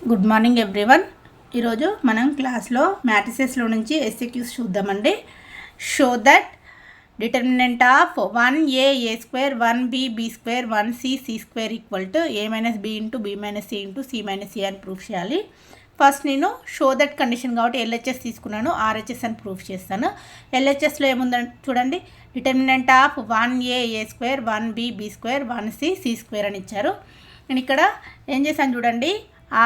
Good morning everyone. ఈరోజు మనం క్లాస్లో మ్యాట్రిసెస్లో నుంచి ఎస్సిక్యూస్ చూద్దామండి. Show that determinant of 1a² 1b² 1c² equal to a - b into b - c into c - c అని proof చేయాలి. ఫస్ట్ నేను షో దట్ కండిషన్ కాబట్టి ఎల్హెచ్ఎస్ తీసుకున్నాను, ఆర్హెచ్ఎస్ అని ప్రూఫ్ చేస్తాను. ఎల్హెచ్ఎస్లో ఏముందని చూడండి, determinant of 1a² 1b² 1c² అని ఇచ్చారు. నేను ఇక్కడ ఏం చేశాను చూడండి,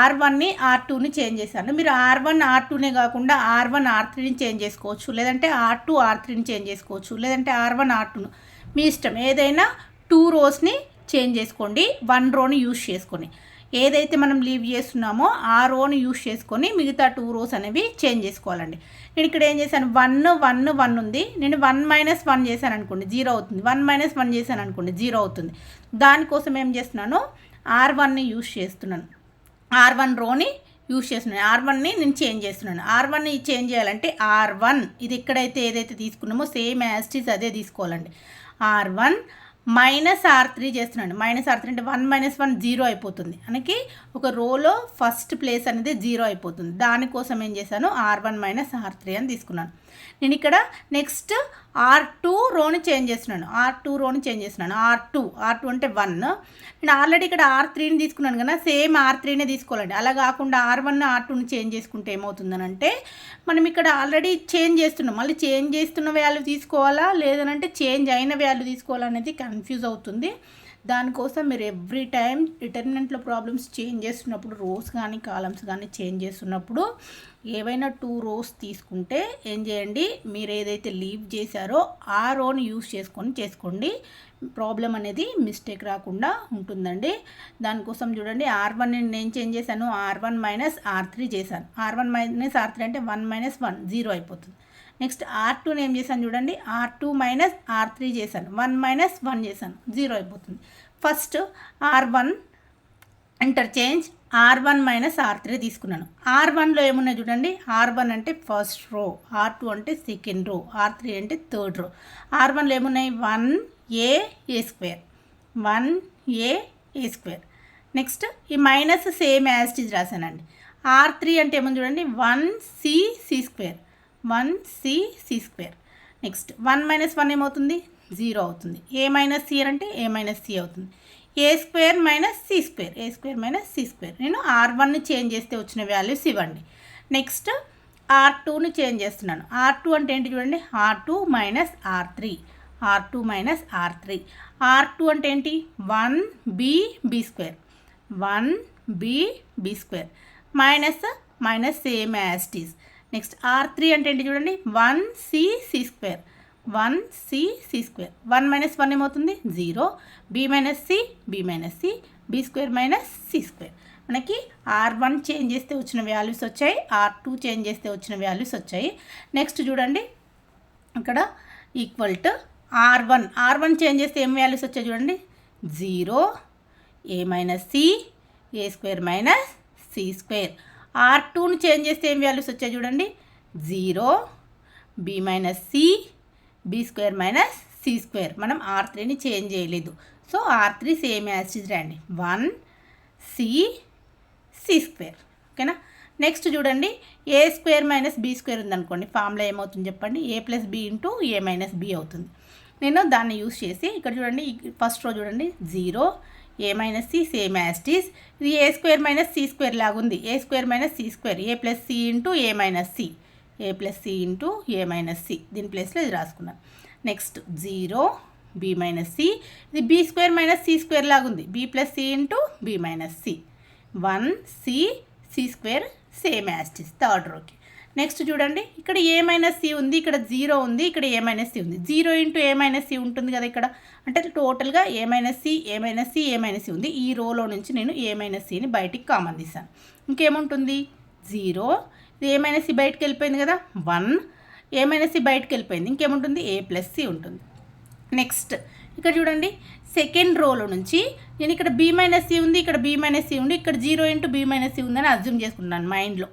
R1ని R2ని చేంజ్ చేశాను. మీరు R1 R2నే కాకుండా R1 R3ని చేంజ్ చేసుకోవచ్చు, లేదంటే R2 R3ని చేంజ్ చేసుకోవచ్చు, లేదంటే R1 R2ను మీ ఇష్టం. ఏదైనా 2 రోస్ని చేంజ్ చేసుకోండి, 1 రోని యూజ్ చేసుకొని. ఏదైతే మనం లీవ్ చేస్తున్నామో ఆ రోని యూజ్ చేసుకొని మిగతా 2 రోస్ అనేవి చేంజ్ చేసుకోవాలండి. నేను ఇక్కడ ఏం చేశాను, 1 1 1 ఉంది, నేను 1 - 1 చేశాను అనుకోండి 0 అవుతుంది, 1 - 1 చేశాను అనుకోండి 0 అవుతుంది. దానికోసం ఏం చేస్తున్నాను, R1ని యూజ్ చేస్తున్నాను, R1 రోని యూజ్ చేస్తున్నాను. R1ని నేను చేంజ్ చేస్తున్నాను. R1ని చేంజ్ చేయాలంటే R1 ఇది ఎక్కడైతే ఏదైతే తీసుకున్నామో సేమ్ యాజ్ ఇట్ ఈజ్ అదే తీసుకోవాలండి. R1 మైనస్ R3 చేస్తున్నాను. -R3 అంటే 1 - 1 0 అయిపోతుంది. మనకి ఒక రోలో ఫస్ట్ ప్లేస్ అనేది 0 అయిపోతుంది. దానికోసం ఏం చేశాను, R1 - R3 అని తీసుకున్నాను. నేను ఇక్కడ నెక్స్ట్ R2 రోని చేంజ్ చేస్తున్నాను. R2 రోని చేంజ్ చేస్తున్నాను. R2 అంటే 1. నేను ఆల్రెడీ ఇక్కడ R3ని తీసుకున్నాను కదా, సేమ్ R3నే తీసుకోవాలండి. అలా కాకుండా R1 R2ని చేంజ్ చేసుకుంటే ఏమవుతుందనంటే, మనం ఇక్కడ ఆల్రెడీ చేంజ్ చేస్తున్నాం, మళ్ళీ చేంజ్ చేస్తున్న వాల్యూ తీసుకోవాలా లేదనంటే చేంజ్ అయిన వాల్యూ తీసుకోవాలనేది కన్ఫ్యూజ్ అవుతుంది. దానికోసం మీరు ఎవ్రీ టైం డిటర్మినెంట్లో ప్రాబ్లమ్స్ చేంజ్ చేస్తున్నప్పుడు, రోస్ కానీ కాలమ్స్ కానీ చేంజ్ చేస్తున్నప్పుడు ఏవైనా 2 రోస్ తీసుకుంటే ఏం చేయండి, మీరు ఏదైతే లీవ్ చేశారో ఆ రోని యూస్ చేసుకోండి. ప్రాబ్లం అనేది మిస్టేక్ రాకుండా ఉంటుందండి. దానికోసం చూడండి, R1ని నేను చేంజ్ చేశాను, R1 - R3 చేశాను. R1 - R3 అంటే 1 - 1 0 అయిపోతుంది. నెక్స్ట్ R2ని ఏం చేశాను చూడండి, R2 - R3 చేశాను, 1 - 1 చేశాను 0 అయిపోతుంది. First R1 interchange R1 - R3 తీసుకున్నాను. R1లో ఏమున్నాయి చూడండి, R1 అంటే ఫస్ట్ రో, R2 అంటే సెకండ్ రో, R3 అంటే థర్డ్ రో. R1లో ఏమున్నాయి, 1a² 1a². నెక్స్ట్ ఈ minus same as it is రాశానండి. R3 అంటే ఏముంది చూడండి, 1c² 1c². నెక్స్ట్ 1 - 1 ఏమవుతుంది, 0 అవుతుంది. a - c అంటే a - c అవుతుంది. a² - c², a² - c². నేను R1ని చేంజ్ చేస్తే వచ్చిన వాల్యూస్ ఇవ్వండి. నెక్స్ట్ R2ని చేంజ్ చేస్తున్నాను. R2 అంటే ఏంటి చూడండి, R2 - R3 R2 - R3. R2 అంటే ఏంటి, 1b² 1b² minus same as it is. Next R3 అంటే ఏంటి చూడండి, 1c² 1c². 1 - 1 ఏమవుతుంది, 0. b - c b² - c². మనకి R1 చేంజ్ చేస్తే వచ్చిన వాల్యూస్ వచ్చాయి, R2 చేంజ్ చేస్తే వచ్చిన వాల్యూస్ వచ్చాయి. నెక్స్ట్ చూడండి, ఇక్కడ ఈక్వల్ టు R1 చేంజ్ చేస్తే ఏం వాల్యూస్ వచ్చాయి చూడండి, 0 a - c a² - c². R2ని change చేస్తే ఏం వాల్యూస్ వచ్చాయి చూడండి, 0 b - c b² - c². మనం R3ని చేంజ్ చేయలేదు, so R3 same as it is రండి, 1c² ఓకేనా. నెక్స్ట్ చూడండి, a² - b² ఉందనుకోండి, ఫార్ములా ఏమవుతుంది చెప్పండి, a + b into a - b అవుతుంది. నేను దాన్ని యూస్ చేసి ఇక్కడ చూడండి, ఫస్ట్ రో చూడండి, 0 a - c same as it is. ఇది a² - c² లాగుంది, a² - c², a + c into a - c a + c into a - c. దీని ప్లేస్లో ఇది రాసుకున్నాను. నెక్స్ట్ 0 b - c, ఇది b² - c² లాగుంది, b + c into b - c 1c² same as it is third రోకి. Next చూడండి, ఇక్కడ a - c ఉంది, ఇక్కడ 0 ఉంది, ఇక్కడ a - c ఉంది, 0 ఇంటూ a - c ఉంటుంది కదా ఇక్కడ, అంటే టోటల్గా a - c a - c ఉంది. ఈ రోలో నుంచి నేను a - cని బయటికి కామన్ తీసాను. ఇంకేముంటుంది, 0, ఇది a - c బయటకు వెళ్ళిపోయింది కదా, 1 a - c బయటకు వెళ్ళిపోయింది, ఇంకేముంటుంది, a + c ఉంటుంది. నెక్స్ట్ ఇక్కడ చూడండి, సెకండ్ రోలో నుంచి నేను ఇక్కడ b - c ఉంది, ఇక్కడ b - c ఉంది, ఇక్కడ 0 ఇంటూ b - c ఉందని అజ్యూమ్ చేసుకుంటున్నాను మైండ్లో,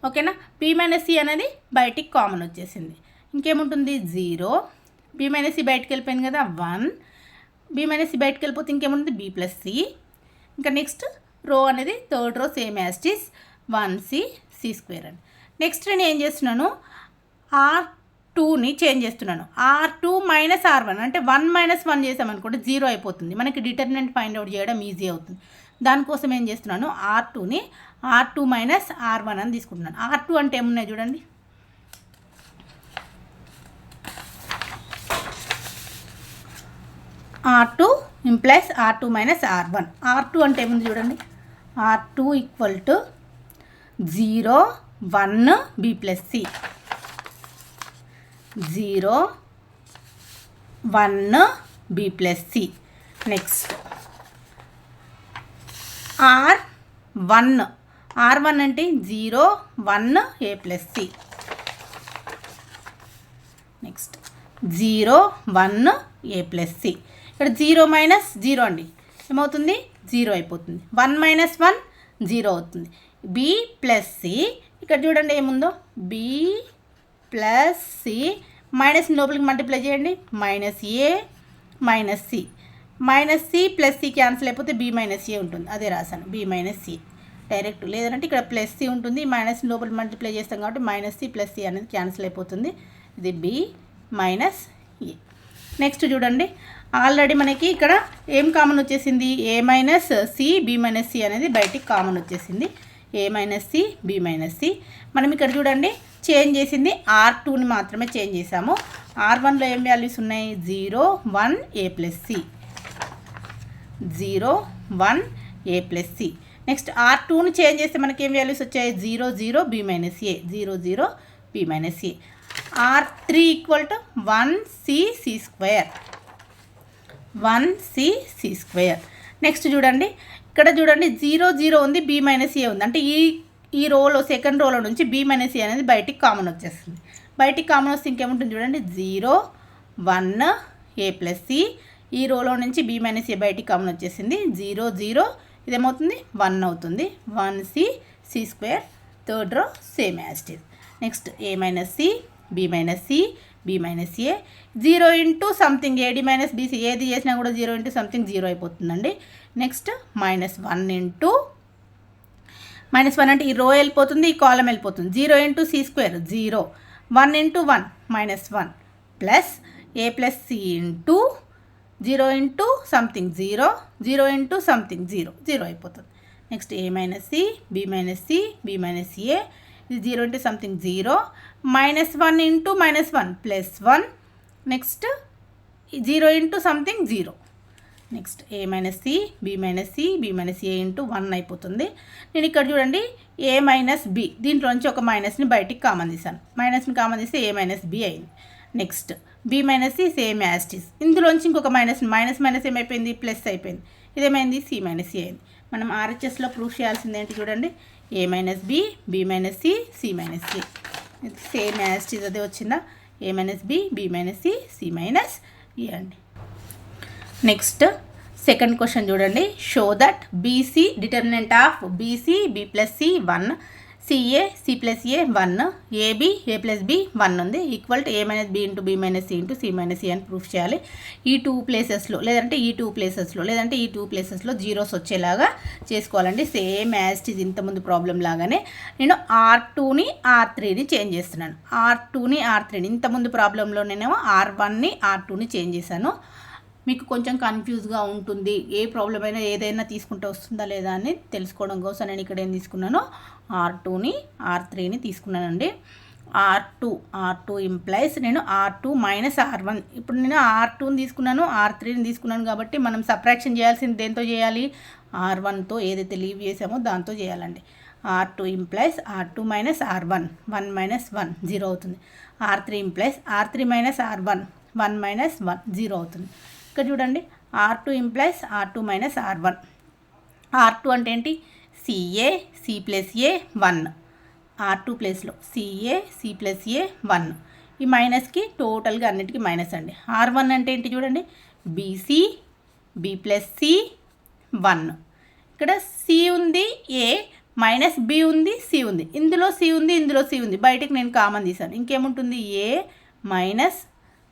ఓకేనా. b - c అనేది బయటికి కామన్ వచ్చేసింది, ఇంకేముంటుంది, 0 b - c బయటకు వెళ్ళిపోయింది కదా, 1 b - c బయటకు వెళ్ళిపోతే ఇంకేముంటుంది, b + c. ఇంకా నెక్స్ట్ రో అనేది third row same as it is, 1c c square అండి. నెక్స్ట్ నేను ఏం చేస్తున్నాను, R2ని చేంజ్ చేస్తున్నాను. R2 మైనస్ R1 అంటే 1 మైనస్ 1 చేసామనుకోండి 0 అయిపోతుంది. మనకి డిటర్మినెంట్ ఫైండ్ అవుట్ చేయడం ఈజీ అవుతుంది. దానికోసం ఏం చేస్తున్నాను, R2ని R2 మైనస్ R1 అని తీసుకుంటున్నాను. R2 అంటే ఏమున్నాయి చూడండి, R2 implies R2 minus R1. R2 అంటే ఏముంది చూడండి, R2 equal to 0 1 B plus C, 0 1 B plus C. Next R1 అంటే 0 1 A plus C. Next 0 1 A plus C. ఇక్కడ 0 మైనస్ 0 అండి, ఏమవుతుంది 0 అయిపోతుంది. 1 మైనస్ 1 0 అవుతుంది. B ప్లస్ C, ఇక్కడ చూడండి ఏముందో B ప్లస్ C, మైనస్ లోపలికి మల్టిప్లై చేయండి, minus A minus C, minus C plus C cancel అయిపోతే B మైనస్ A ఉంటుంది, అదే రాశాను B మైనస్ C డైరెక్ట్. లేదంటే ఇక్కడ ప్లస్ C ఉంటుంది, మైనస్ లోపలికి మల్టిప్లై చేస్తాం కాబట్టి మైనస్ C ప్లస్ C అనేది క్యాన్సిల్ అయిపోతుంది, ఇది B మైనస్ A. నెక్స్ట్ చూడండి, ఆల్రెడీ మనకి ఇక్కడ ఏం కామన్ వచ్చేసింది, A minus C B minus C అనేది బయటికి కామన్ వచ్చేసింది, A minus C B minus C. మనం ఇక్కడ చూడండి చేంజ్ చేసింది R2ని మాత్రమే చేంజ్ చేసాము. R1లో ఏం వాల్యూస్ ఉన్నాయి, 0 1 A plus C, 0 1 A plus C. Next R2ని చేంజ్ చేస్తే మనకి ఏం వాల్యూస్ వచ్చాయి, 0 0 B minus A, 0 0 B minus A. R3 equal to 1c c square, 1c c square. Next చూడండి, ఇక్కడ చూడండి 0 0 ఉంది, B మైనస్ A ఉంది, అంటే ఈ రోలో సెకండ్ రోలో నుంచి B మైనస్ A అనేది బయటికి కామన్ వచ్చేస్తుంది. బయటికి కామన్ వస్తే ఇంకేముంటుంది చూడండి, 0 1 A ప్లస్ C. ఈ రోలో నుంచి B మైనస్ A బయటికి కామన్ వచ్చేసింది, 0 0 ఇదేమవుతుంది 1 అవుతుంది, 1c c square. Third row same as it is. Next A minus C B minus C B minus A, 0 into something AD minus BC, ఏది చేసినా కూడా 0 into something 0 అయిపోతుందండి. నెక్స్ట్ మైనస్ 1 ఇంటూ, మైనస్ 1 అంటే ఈ రో వెళ్ళిపోతుంది, ఈ కాలం వెళ్ళిపోతుంది, 0 into C square 0, 1 into 1 minus 1 plus A plus C into 0 into something 0, 0 into something 0, 0 అయిపోతుంది. Next A minus C B minus C B minus A, ఇది 0 into something 0, minus 1 into minus 1 plus 1, next 0 into something 0. Next A minus C B minus C B minus A into 1 అయిపోతుంది. నేను ఇక్కడ చూడండి A minus B, దీంట్లో నుంచి ఒక మైనస్ని బయటికి common తీసాను, మైనస్ని కామన్ తీస్తే A మైనస్ B అయింది. Next B minus C same as it is, ఇందులోంచి ఇంకొక మైనస్ మైనస్ ఏమైపోయింది, ప్లస్ అయిపోయింది, ఇదేమైంది C మైనస్ A అయింది. మనం RHSలో ప్రూఫ్ చేయాల్సింది ఏంటి చూడండి, A minus B B minus C C minus A, same as it is అదే వచ్చిందా, A minus B B minus C C minus A అండి. నెక్స్ట్ సెకండ్ క్వశ్చన్ చూడండి, show that BC determinant of BC B plus C 1, CA C plus A 1, AB A plus B 1 ఉంది, equal to A minus B into B minus C into C minus A అని proof చేయాలి. ఈ two ప్లేసెస్లో లేదంటే ఈ two ప్లేసెస్లో zeros వచ్చేలాగా చేసుకోవాలండి. సేమ్ యాజ్ ఇట్ ఈజ్ ఇంతకుముందు ప్రాబ్లం లాగానే నేను R2ని R3ని చేంజ్ చేస్తున్నాను. R2ని R3ని ఇంతకుముందు ప్రాబ్లంలో నేను R1ని R2ని చేంజ్ చేశాను. మీకు కొంచెం కన్ఫ్యూజ్గా ఉంటుంది, ఏ ప్రాబ్లం అయినా ఏదైనా తీసుకుంటే వస్తుందా లేదా అని తెలుసుకోవడం కోసం నేను ఇక్కడ ఏం తీసుకున్నాను, R2ని R3ని తీసుకున్నానండి. R2 ఇంప్లైస్ నేను R2 మైనస్ R1, ఇప్పుడు నేను R2ని తీసుకున్నాను R3ని తీసుకున్నాను కాబట్టి మనం సబ్ట్రాక్షన్ చేయాల్సింది దేంతో చేయాలి, R1తో ఏదైతే లీవ్ చేసామో దాంతో చేయాలండి. R2 implies R2 minus R1, 1 minus 1 0 అవుతుంది. R3 implies R3 minus R1, 1 minus 1 0 అవుతుంది. ఇక్కడ చూడండి R2 implies R2 minus R1. R2 అంటే ఏంటి, CA C plus A 1, R2 ప్లేస్లో CA C ప్లస్ A 1, ఈ మైనస్కి టోటల్గా అన్నిటికీ మైనస్ అండి. R1 అంటే ఏంటి చూడండి, BC B ప్లస్ C 1, ఇక్కడ C ఉంది A మైనస్ B ఉంది C ఉంది, ఇందులో C ఉంది ఇందులో C ఉంది, బయటికి నేను కామన్ తీసాను, ఇంకేముంటుంది A మైనస్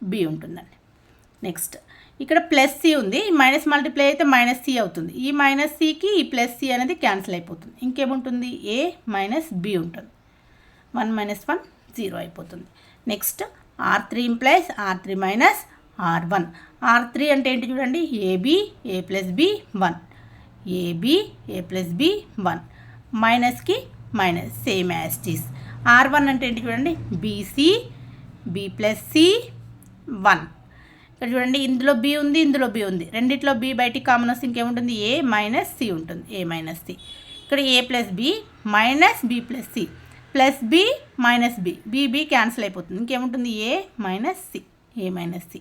B ఉంటుందండి. నెక్స్ట్ ఇక్కడ ప్లస్ సి ఉంది, మైనస్ మల్టిప్లై అయితే మైనస్ సి అవుతుంది. ఈ మైనస్ సికి ఈ ప్లస్ సి అనేది క్యాన్సిల్ అయిపోతుంది. ఇంకేముంటుంది, ఏ మైనస్ బి ఉంటుంది. 1 మైనస్ 1 0 అయిపోతుంది. Next R3 implies R3 minus R1. R3 అంటే ఏంటి చూడండి, AB A plus B 1, AB A plus B 1, మైనస్కి minus same as it is. R1 అంటే ఏంటి చూడండి, బీసీ బి ప్లస్ సి 1. ఇక్కడ చూడండి, ఇందులో బి ఉంది, ఇందులో బి ఉంది, రెండిట్లో బి బయటికి కామన్ వస్తే ఇంకేముంటుంది, ఏ మైనస్ సి ఉంటుంది, ఏ మైనస్ సి. ఇక్కడ A plus B minus B plus C plus B minus B B cancel అయిపోతుంది. ఇంకేముంటుంది, A minus C, A minus C.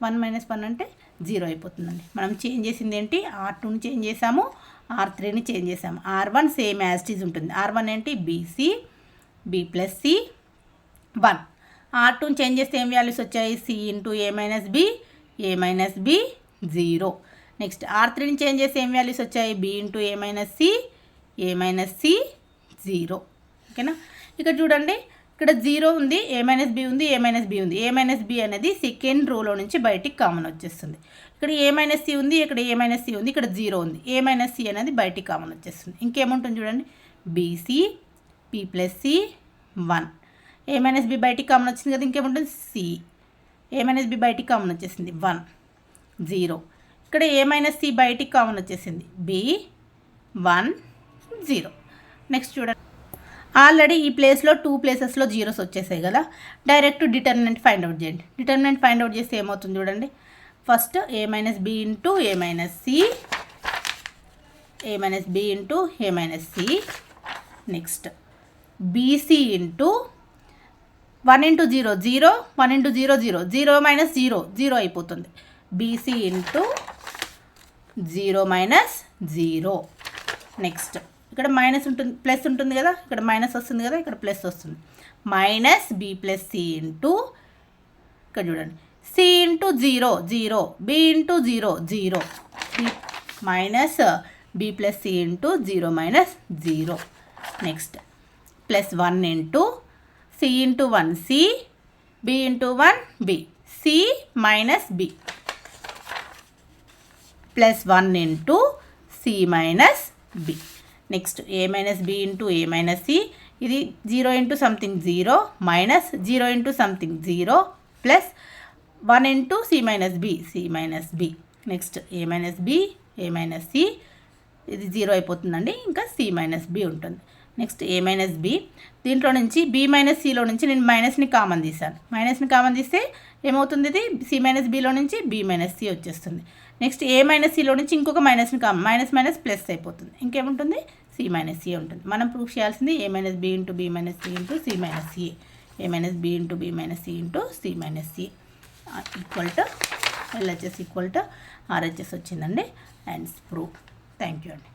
1 minus 1 అంటే 0 అయిపోతుందండి. మనం చేంజ్ చేసింది ఏంటి, R2ని చేంజ్ చేసాము, R3ని చేంజ్ చేసాము. R1 same as it is ఉంటుంది. R1 ఏంటి, బీసీ బి ప్లస్ సి 1. R2ని చేంజ్ చేస్తే ఏం వాల్యూస్ వచ్చాయి, C into A minus B, A minus B 0. Next R3ని చేంజ్ చేస్తే ఏం వాల్యూస్ వచ్చాయి, B into A minus C, A minus C 0. ఓకేనా. ఇక్కడ చూడండి, ఇక్కడ 0 ఉంది, ఏ మైనస్ బి ఉంది, ఏ మైనస్ బి ఉంది. ఏ మైనస్ బి అనేది సెకండ్ రోలో నుంచి బయటికి కామన్ వచ్చేస్తుంది. ఇక్కడ ఏ మైనస్ సి ఉంది, ఇక్కడ ఏ మైనస్ సి ఉంది, ఇక్కడ 0 ఉంది, ఏ మైనస్ సి అనేది బయటికి కామన్ వచ్చేస్తుంది. ఇంకేముంటుంది చూడండి, బీసీ పి ప్లస్ సి 1. ఏ మైనస్ బి బయటికి కామన్ వచ్చింది కదా, ఇంకేముంటుంది, సి ఏ మైనస్ బి బయటికి కామన్ వచ్చేసింది 1 0. ఇక్కడ ఏ మైనస్ సి బయటికి కామన్ వచ్చేసింది, బి 1 0. నెక్స్ట్ చూడండి, ఆల్రెడీ ఈ ప్లేస్లో 2 ప్లేసెస్లో జీరోస్ వచ్చేసాయి కదా, డైరెక్ట్ డిటర్మినెంట్ ఫైండ్ అవుట్ చేయండి. డిటర్మినెంట్ ఫైండ్ అవుట్ చేస్తే ఏమవుతుంది చూడండి, first A minus B into A minus C, A minus B into A minus C. Next BC into 1 into 0 0, 1 into 0 0, 0 minus 0 0 అయిపోతుంది. BC into 0 minus 0. నెక్స్ట్ ఇక్కడ minus ఉంటుంది, plus ఉంటుంది కదా, ఇక్కడ మైనస్ వస్తుంది కదా, ఇక్కడ ప్లస్ వస్తుంది. Minus B plus C into, ఇక్కడ చూడండి, C into 0 0, B into 0 0, minus B plus C into 0 minus 0. Next plus 1 into C into 1 C, B into 1 B, C minus B, plus 1 into C minus B. Next A minus B into A minus C, ఇది 0 into something 0 minus 0 into something 0 plus 1 into C minus B, C minus B. Next A minus B, A minus C, ఇది 0 అయిపోతుందండి, ఇంకా C minus B ఉంటుంది. Next A minus B, దీంట్లో నుంచి B minus సిలో నుంచి నేను మైనస్ని కామన్ తీసాను. మైనస్ని కామన్ తీస్తే ఏమవుతుంది, ఇది సి మైనస్ బిలో నుంచి బి మైనస్ సి వచ్చేస్తుంది. నెక్స్ట్ ఏ మైనస్ సిలో నుంచి ఇంకొక మైనస్ని కామన్, మైనస్ మైనస్ ప్లస్ అయిపోతుంది. ఇంకేముంటుంది, సి మైనస్ సి ఉంటుంది. మనం ప్రూఫ్ చేయాల్సింది A minus B into B minus C into C minus C, A minus B into B minus C into C minus C equal to LHS equal to RHS వచ్చిందండి. And proof. Thank you అండి.